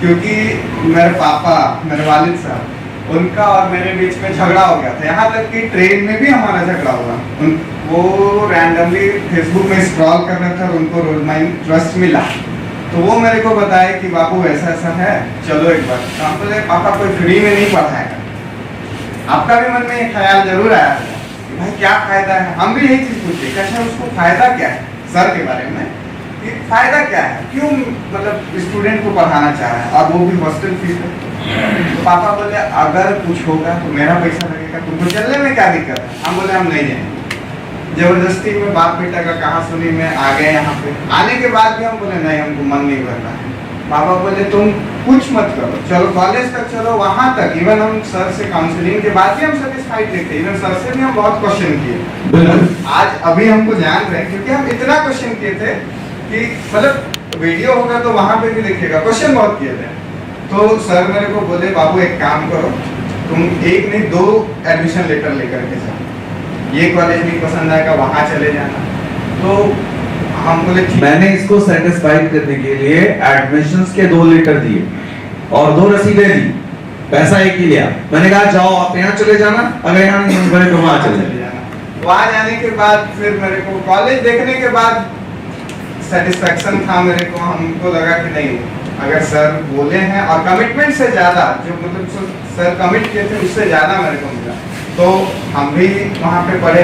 क्योंकि मेरे पापा, मेरे वालिद साहब, उनका और मेरे बीच में झगड़ा हो गया था। यहाँ तक कि ट्रेन में भी हमारा झगड़ा हुआ। वो रैंडमली फेसबुक में स्क्रॉल कर रहे थे और उनको रोज माइंड ट्रस्ट मिला, तो वो मेरे को बताया कि बाबू ऐसा ऐसा है, चलो एक बार। तो हम बोले पापा कोई फ्री में नहीं पढ़ाएगा। आपका भी मन में एक ख्याल जरूर आया था कि भाई क्या फायदा है। हम भी यही चीज पूछे कैसे उसको फायदा क्या है सर के बारे में, कि फायदा क्या है, क्यों मतलब स्टूडेंट को पढ़ाना चाह रहा है और वो भी हॉस्टल फीस है। तो पापा बोले अगर कुछ होगा तो मेरा पैसा लगेगा, तुमको चलने में क्या दिक्कत है। हम बोले हम नहीं जाएंगे। जबरदस्ती में बाप बेटा का कहा सुनी में आ गए यहाँ पे। आने के बाद भी हम बोले नहीं, हमको मन नहीं भर रहा है। पापा बोले तुम कुछ मत करो, चलो कॉलेज तक चलो, वहां तक इवन हम सर से काउंसलिंग के बाद भी हम सेटिस्फाइड नहीं थे। इवन सर से भी हम बहुत क्वेश्चन किए। आज अभी हमको जान रहे हैं क्योंकि हम इतना क्वेश्चन किए थे कि मतलब वीडियो होगा तो वहां पे भी देखिएगा, क्वेश्चन बहुत किए थे। तो सर मेरे को बोले बाबू एक काम करो, तुम एक नहीं 2 एडमिशन लेटर लेकर के जाओ, ये कॉलेज नहीं पसंद आएगा वहां चले जाना। तो हम बोले मैंने इसको सेटिस्फाइड करने के लिए एडमिशंस के 2 लेटर दिए और 2 रसीदें दी, पैसा एक ही लिया। मैंने कहा जाओ आप यहाँ चले जाना, अगर यहाँ नहीं बोले तो वहां चले जाना। वहां जाने के बाद फिर मेरे को कॉलेज देखने के बाद सेटिस्फेक्शन था मेरे को। हमको लगा कि नहीं, अगर सर बोले हैं और कमिटमेंट से ज्यादा जो मतलब सर कमिट किए थे उससे ज्यादा मेरे को मिला, तो हम भी वहाँ पे पढ़े।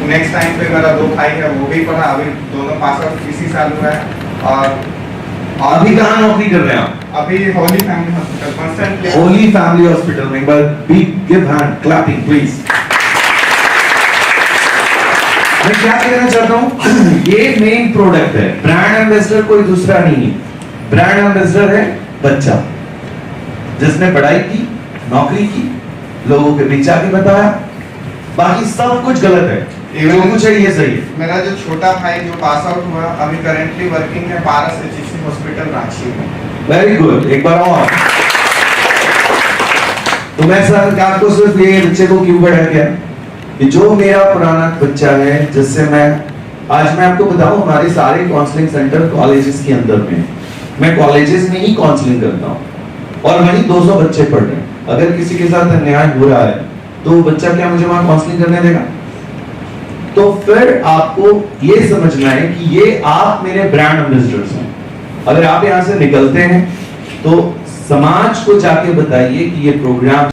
नेक्स्ट टाइम पे मेरा 2 भाई है वो भी पढ़ा, अभी दोनों पास आउट इसी साल हुआ है। और अभी कहाँ नौकरी कर रहे हैं आप? अभी Holy Family Hospital, constantly Holy Family Hospital में। एक बार big give hand clapping please. मैं क्या कहना चाहता हूँ, ये मेन प्रोडक्ट है। ब्रांड एम्बेसडर कोई दूसरा नहीं है, ब्रांड एम्बेसडर है बच्चा जिसने पढ़ाई की, नौकरी की, लोगों के बीच आके बताया, बाकी सब कुछ गलत है, जो कुछ है ये सही है। मेरा जो छोटा भाई जो पास आउट हुआ अभी करेंटली वर्किंग है पारस एचसी हॉस्पिटल रांची में। वेरी गुड, एक बार और। तो मैं सर आपको सिर्फ ये बच्चे को क्यों बढ़ा गया कि जो मेरा पुराना बच्चा है, जिससे मैं आपको बताऊं, हमारे सारे काउंसलिंग सेंटर कॉलेजेस के अंदर में, मैं कॉलेजेस में ही काउंसलिंग करता हूं और वहीं 200 बच्चे पढ़ रहे हैं। अगर किसी के साथ अन्याय हो रहा है तो बच्चा क्या मुझे वहां काउंसलिंग करने देगा? तो फिर आपको ये समझना है कि ये आप मेरे ब्रांड एम्बेसडर्स हैं। अगर आप यहां से निकलते हैं तो समाज को जाके बताइए कि ये प्रोग्राम